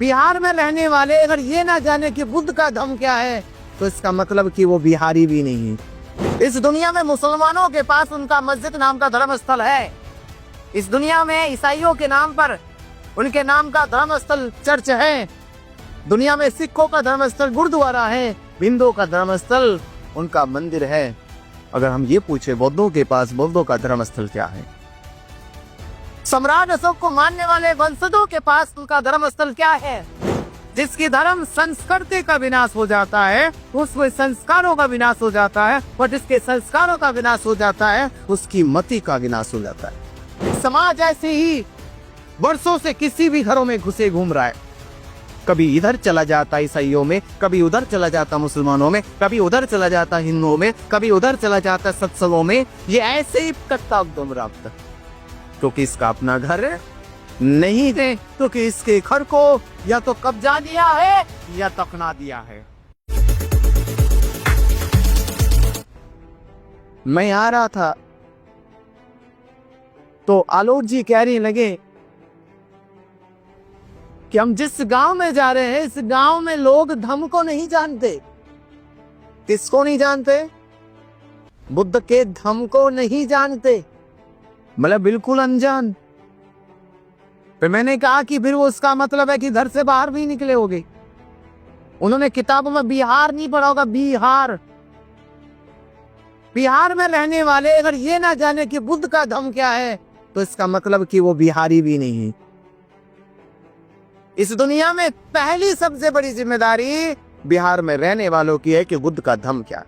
बिहार में रहने वाले अगर ये ना जाने कि बुद्ध का धर्म क्या है तो इसका मतलब कि वो बिहारी भी नहीं है। इस दुनिया में मुसलमानों के पास उनका मस्जिद नाम का धर्म स्थल है। इस दुनिया में ईसाइयों के नाम पर उनके नाम का धर्म स्थल चर्च है। दुनिया में सिखों का धर्म स्थल गुरुद्वारा है। हिंदुओं का धर्म स्थल उनका मंदिर है। अगर हम ये पूछे बौद्धों के पास बौद्धों का धर्म स्थल क्या है, सम्राट अशोक को मानने वाले वंशजों के पास उनका धर्म स्थल क्या है? जिसकी धर्म संस्कृति का विनाश हो जाता है उसमें संस्कारों का विनाश हो जाता है, और जिसके संस्कारों का विनाश हो जाता है उसकी मति का विनाश हो जाता है। समाज ऐसे ही वर्षों से किसी भी घरों में घुसे घूम रहा है। कभी इधर चला जाता ईसाइयों में, कभी उधर चला जाता मुसलमानों में, कभी उधर चला जाता हिंदुओं में, कभी उधर चला जाता सत्संगों में। ये ऐसे ही कट्टा गुमराह, क्योंकि इसका अपना घर नहीं है, क्योंकि इसके घर को या तो कब्जा दिया है या तकना दिया है। मैं आ रहा था तो आलोक जी कहने लगे कि हम जिस गांव में जा रहे हैं इस गांव में लोग धम्म को नहीं जानते। किसको नहीं जानते? बुद्ध के धम्म को नहीं जानते, मतलब बिल्कुल अनजान। फिर मैंने कहा कि फिर वो उसका मतलब है कि घर से बाहर भी निकले होगे। उन्होंने किताबों में बिहार नहीं पढ़ा होगा। बिहार, बिहार में रहने वाले अगर ये ना जाने कि बुद्ध का धम्म क्या है तो इसका मतलब कि वो बिहारी भी नहीं है। इस दुनिया में पहली सबसे बड़ी जिम्मेदारी बिहार में रहने वालों की है कि बुद्ध का धम्म क्या है।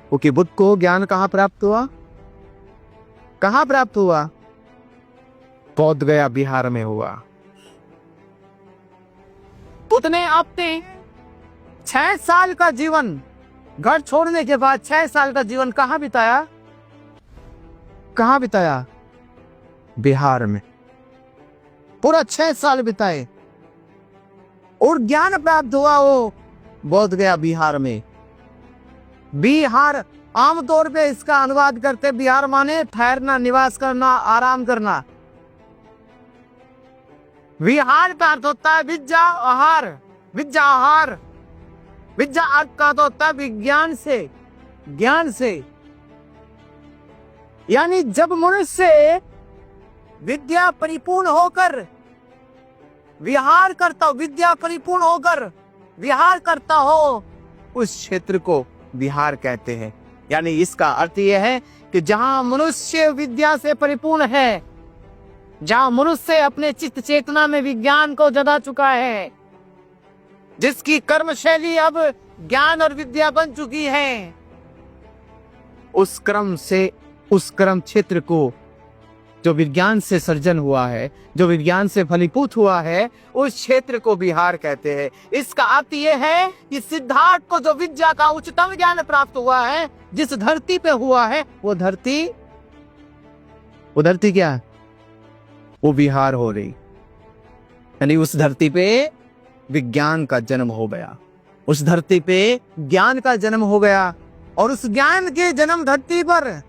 क्योंकि बुद्ध को ज्ञान कहां प्राप्त हुआ? कहां प्राप्त हुआ? बोध गया बिहार में हुआ। बुद्ध ने अपने 6 साल का जीवन घर छोड़ने के बाद 6 साल का जीवन कहां बिताया? कहां बिताया? बिहार में। पूरा 6 साल बिताए और ज्ञान प्राप्त हुआ वो बोध गया बिहार में। बिहार आमतौर पे इसका अनुवाद करते बिहार माने ठहरना, निवास करना, आराम करना। विहार का अर्थ होता है विद्या आहार। विद्या आहार, विद्या अर्थ का अर्थ होता है विज्ञान से, ज्ञान से। यानी जब मनुष्य विद्या परिपूर्ण होकर विहार करता हो, विद्या परिपूर्ण होकर विहार करता हो, उस क्षेत्र को विहार कहते हैं। यानी इसका अर्थ यह है कि जहां मनुष्य विद्या से परिपूर्ण है, जहां मनुष्य अपने चित्त चेतना में विज्ञान को जगा चुका है, जिसकी कर्म शैली अब ज्ञान और विद्या बन चुकी है, उस क्रम क्षेत्र को जो विज्ञान से सर्जन हुआ है, जो विज्ञान से फलीभूत हुआ है, उस क्षेत्र को बिहार कहते हैं। इसका अर्थ यह है कि सिद्धार्थ को जो विद्या का उच्चतम ज्ञान प्राप्त हुआ है, जिस धरती पे हुआ है, वो धरती क्या है? वो बिहार हो रही। यानी उस धरती पे विज्ञान का जन्म हो गया, उस धरती पे ज्ञान का जन्म हो गया। और उस ज्ञान के जन्म धरती पर,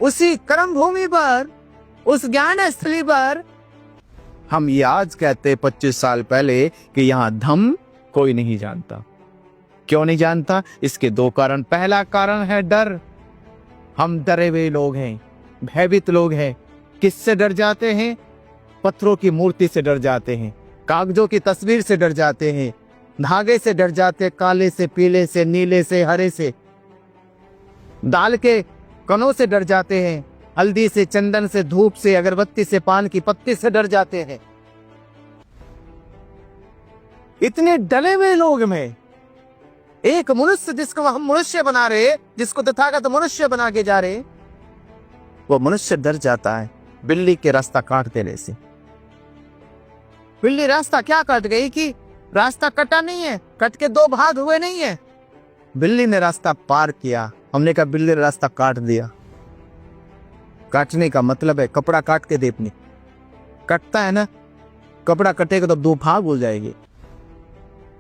उसी कर्म भूमि पर, उस ज्ञान स्थली पर हम ये आज कहते 25 साल पहले कि यहां धम्म कोई नहीं जानता। क्यों नहीं जानता? इसके 2 कारण। पहला कारण है डर। हम डरे हुए लोग हैं, भयभीत लोग हैं। किससे डर जाते हैं? पत्थरों की मूर्ति से डर जाते हैं, कागजों की तस्वीर से डर जाते हैं, धागे से डर जाते हैं, काले से, पीले से, नीले से, हरे से, दाल के कणों से डर जाते हैं, हल्दी से, चंदन से, धूप से, अगरबत्ती से, पान की पत्ती से डर जाते हैं। इतने डरे हुए लोग में एक मनुष्य, जिसको हम मनुष्य बना रहे, जिसको तथागत मनुष्य बना के जा रहे, वो मनुष्य डर जाता है बिल्ली के रास्ता काट देने से। बिल्ली रास्ता क्या काट गई कि रास्ता कटा नहीं है, कट के 2 भाग हुए नहीं है। बिल्ली ने रास्ता पार किया। हमने कहा बिल्ली ने रास्ता काट दिया। काटने का मतलब है कपड़ा काट के देखने, कटता है ना, कपड़ा कटेगा तो 2 भाग हो जाएंगे,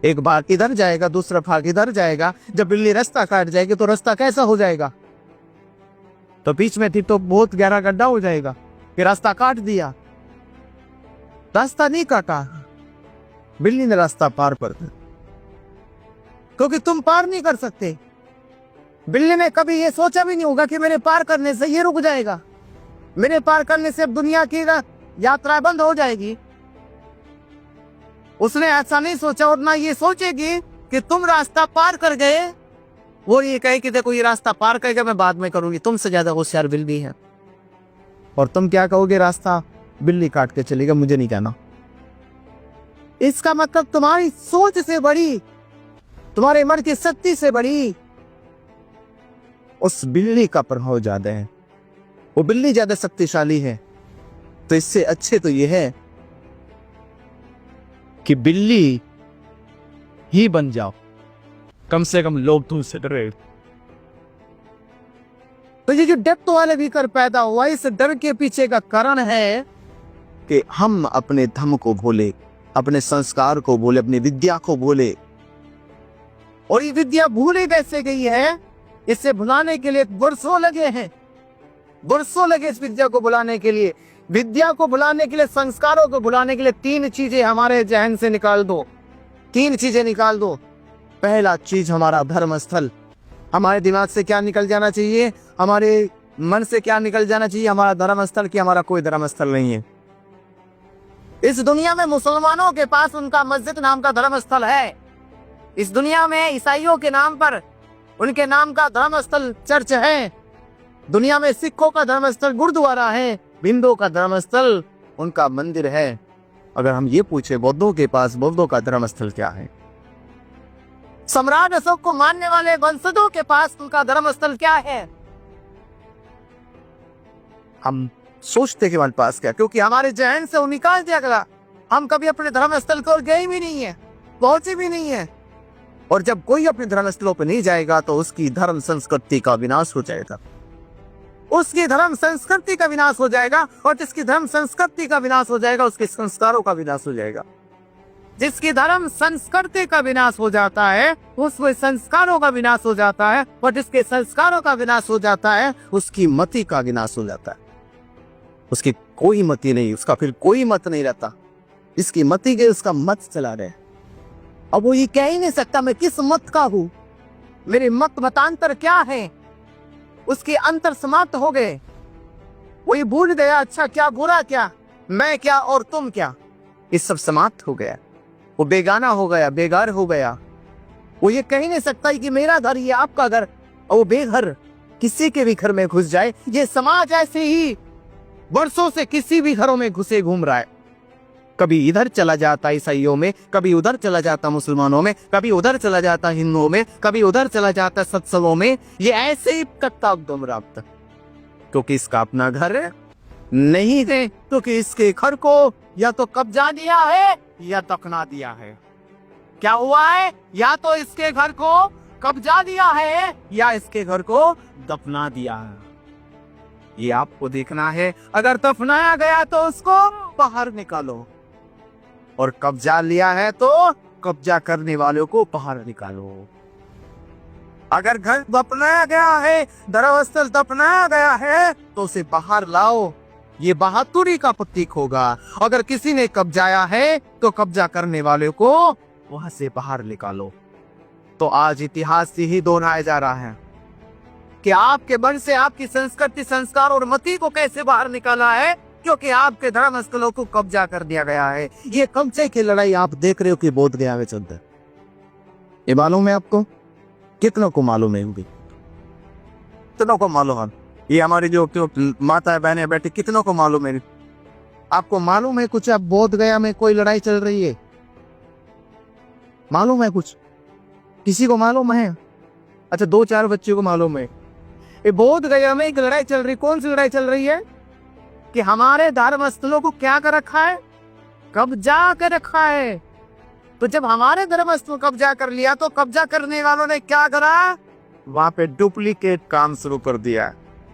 एक भाग इधर जाएगा, दूसरा भाग इधर जाएगा। जब बिल्ली रास्ता काट जाएगी तो रास्ता कैसा हो जाएगा? तो बीच में थी तो बहुत गहरा गड्ढा हो जाएगा। फिर रास्ता काट दिया, रास्ता नहीं काटा, बिल्ली ने रास्ता पार कर दिया, क्योंकि तुम पार नहीं कर सकते। बिल्ली ने कभी ये सोचा भी नहीं होगा कि मेरे पार करने से ये रुक जाएगा, मेरे पार करने से अब दुनिया की यात्रा बंद हो जाएगी। उसने ऐसा नहीं सोचा, और ना ये सोचेगी कि तुम रास्ता पार कर गए, वो ये कहे कि देखो ये रास्ता पार कर गया, मैं बाद में करूंगी। तुमसे ज्यादा होशियार बिल्ली है। और तुम क्या कहोगे, रास्ता बिल्ली काट के चलेगा, मुझे नहीं कहना। इसका मतलब तुम्हारी सोच से बड़ी, तुम्हारे मन की शक्ति से बड़ी उस बिल्ली का प्रभाव ज्यादा है। वो बिल्ली ज्यादा शक्तिशाली है। तो इससे अच्छे तो ये है कि बिल्ली ही बन जाओ, कम से कम लोग तुमसे डरे। तो ये जो डेप्थ वाले विकर पैदा हुआ, इस डर के पीछे का कारण है कि हम अपने धर्म को भूले, अपने संस्कार को भूले, अपनी विद्या को भूले। और ये विद्या भूली कैसे गई है, इसे भुलाने के लिए वर्षों लगे हैं, वर्षों लगे इस विद्या को भुलाने के लिए। विद्या को भुलाने के लिए, संस्कारों को भुलाने के लिए 3 चीजें हमारे जहन से निकाल दो, 3 चीजें निकाल दो। पहला चीज हमारा धर्म स्थल। हमारे दिमाग से क्या निकल जाना चाहिए, हमारे मन से क्या निकल जाना चाहिए, हमारा धर्म स्थल, कि हमारा कोई धर्म स्थल नहीं है। इस दुनिया में मुसलमानों के पास उनका मस्जिद नाम का धर्म स्थल है। इस दुनिया में ईसाइयों के नाम पर उनके नाम का धर्म स्थल चर्च है। दुनिया में सिखों का धर्म स्थल गुरुद्वारा है, हिंदुओं का धर्म स्थल उनका मंदिर है। अगर हम ये पूछे बौद्धों के पास बौद्धों का धर्म स्थल क्या है, सम्राट अशोक को मानने वाले वंशजों के पास उनका धर्म स्थल क्या है, हम सोचते कि हमारे पास क्या, क्योंकि हमारे जहन से वो निकाल दिया गया। हम कभी अपने धर्म स्थल को गए भी नहीं है, पहुंचे भी नहीं है। और जब कोई अपने धर्म स्थलों पर नहीं जाएगा तो उसकी धर्म संस्कृति का विनाश हो जाएगा, उसकी धर्म संस्कृति का विनाश हो जाएगा। और जिसकी धर्म संस्कृति का विनाश हो जाएगा, उसके संस्कारों का विनाश हो जाएगा। जिसकी धर्म संस्कृति का विनाश हो जाता है, उसके संस्कारों का विनाश हो जाता है। और जिसके संस्कारों का विनाश हो जाता है, उसकी मति का विनाश हो जाता है। उसकी कोई मति नहीं, उसका फिर कोई मत नहीं रहता। इसकी मति के उसका मत चला रहे। अब वो ये कह ही नहीं सकता मैं किस मत का हूं, मेरे मत मतांतर क्या है, उसके अंतर समाप्त हो गए। वो ये भूल गया अच्छा क्या बुरा क्या, मैं क्या और तुम क्या, ये सब समाप्त हो गया। वो बेगाना हो गया, बेगार हो गया। वो ये कह ही नहीं सकता कि मेरा घर ये आपका घर, और वो बेघर किसी के भी घर में घुस जाए। ये समाज ऐसे ही वर्षों से किसी भी घरों में घुसे घूम रहा है। कभी इधर चला जाता ईसाइयों में, कभी उधर चला जाता मुसलमानों में, कभी उधर चला जाता हिंदुओं में, कभी उधर चला जाता सत्संगों में। ये ऐसे ही करता गुमराह, क्योंकि इसका अपना घर नहीं है, क्योंकि इसके घर को या तो कब्जा दिया है या दफना दिया है। क्या हुआ है, या तो इसके घर को कब्जा दिया है या इसके घर को दफना दिया है। ये आपको देखना है। अगर दफनाया गया तो उसको बाहर निकालो, और कब्जा लिया है तो कब्जा करने वालों को बाहर निकालो। अगर घर दफनाया गया है, धर्मस्थल दफनाया गया है, तो उसे बाहर लाओ। ये बहादुरी का प्रतीक होगा। अगर किसी ने कब्जाया है तो कब्जा करने वाले को वहां से बाहर निकालो। तो आज इतिहास से ही दोहराया जा रहा है कि आपके मन से आपकी संस्कृति, संस्कार और मति को कैसे बाहर निकाला है, क्योंकि आपके धर्म स्थलों को कब्जा कर दिया गया है। ये कब्जे की लड़ाई आप देख रहे हो कि बोध गया में चलता है। ये मालूम है आपको, कितनों को मालूम है, कितनों को मालूम है। ये हमारी जो माता बहनें बैठी, कितनों को मालूम है। आपको मालूम है कुछ, अब बोध गया में कोई लड़ाई चल रही है, मालूम है कुछ, किसी को मालूम है? अच्छा 2-4 बच्चों को मालूम है। ये बोध गया में एक लड़ाई चल रही। कौन सी लड़ाई चल रही है? कि हमारे धर्म स्थलों को क्या कर रखा है, कब्जा कर रखा है। तो जब हमारे धर्म स्थल कब्जा कर लिया तो कब्जा करने वालों ने क्या करा, वहां पे डुप्लीकेट काम शुरू कर दिया।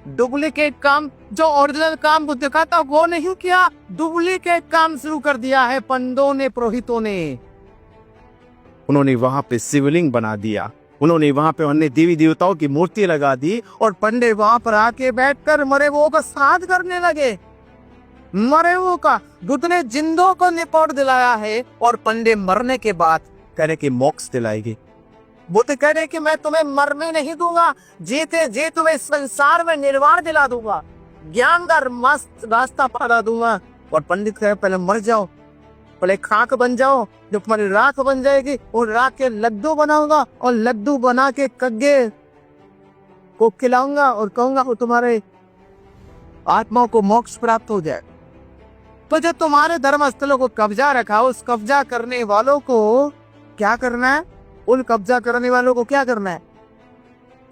डुप्लीकेट काम, जो ओरिजिनल काम को दिखाता वो नहीं किया, डुप्लीकेट काम शुरू कर दिया है पंडों ने, पुरोहितों ने। उन्होंने वहां पे शिवलिंग बना दिया, उन्होंने वहां पे अन्य देवी देवताओं की मूर्ति लगा दी, और पंडे वहां पर आके बैठकर मरे वो का श्राद्ध करने लगे। मरे हुए का बुद्ध ने जिंदों को निपट दिलाया है और पंडे मरने के बाद कह रहे कि मोक्ष दिलाएगी। बुद्ध कह रहे कि मैं तुम्हें मरने नहीं दूंगा, जीते जी तुम्हें संसार में निर्वाण दिला दूंगा, ज्ञान का मस्त रास्ता पकड़ा दूंगा। और पंडित कहे पहले मर जाओ, पहले खाक बन जाओ, जो तुम्हारी राख बन जाएगी और राख के लड्डू बनाऊंगा और लड्डू बना के कग्गे को खिलाऊंगा और कहूंगा वो तुम्हारे आत्माओं को मोक्ष प्राप्त हो जाए। तो जो तुम्हारे धर्म स्थलों को कब्जा रखा, उस कब्जा करने वालों को क्या करना है? उन कब्जा करने वालों को क्या करना है?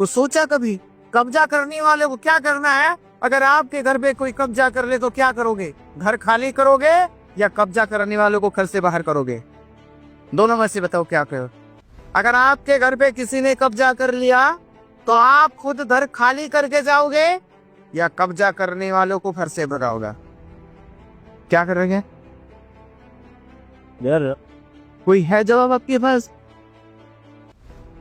तो सोचा कभी कब्जा करने वाले को क्या करना है? अगर आपके घर पे कोई कब्जा कर ले तो क्या करोगे? घर खाली करोगे या कब्जा करने वालों को घर से बाहर करोगे? दोनों में से बताओ क्या करो। अगर आपके घर पे किसी ने कब्जा कर लिया तो आप खुद घर खाली करके जाओगे या कब्जा करने वालों को घर से भगाओगे? क्या करेंगे यार? कोई है जवाब आपके पास?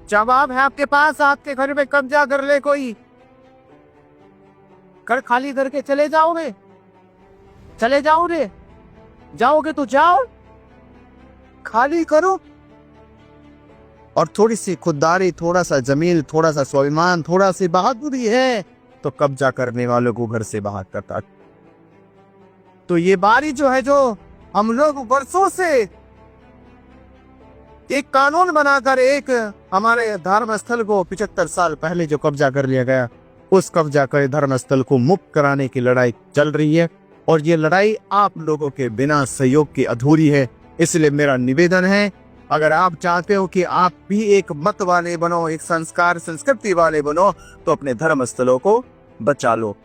जवाब है आपके पास? आपके घर पे कब्जा कर ले कोई, घर खाली करके चले जाओगे? चले जाओगे? जाओगे तो जाओ, खाली करो। और थोड़ी सी खुददारी, थोड़ा सा जमीन, थोड़ा सा स्वाभिमान, थोड़ा सी बहादुरी है तो कब्जा करने वालों को घर से बाहर करता। तो ये बारी जो है, जो हम लोग वर्षों से एक कानून बनाकर एक हमारे धर्म स्थल को 75 साल पहले जो कब्जा कर लिया गया, उस कब्जा करे धर्म स्थल को मुक्त कराने की लड़ाई चल रही है। और ये लड़ाई आप लोगों के बिना सहयोग की अधूरी है। इसलिए मेरा निवेदन है, अगर आप चाहते हो कि आप भी एक मत वाले बनो, एक संस्कार संस्कृति वाले बनो, तो अपने धर्म स्थलों को बचा लो।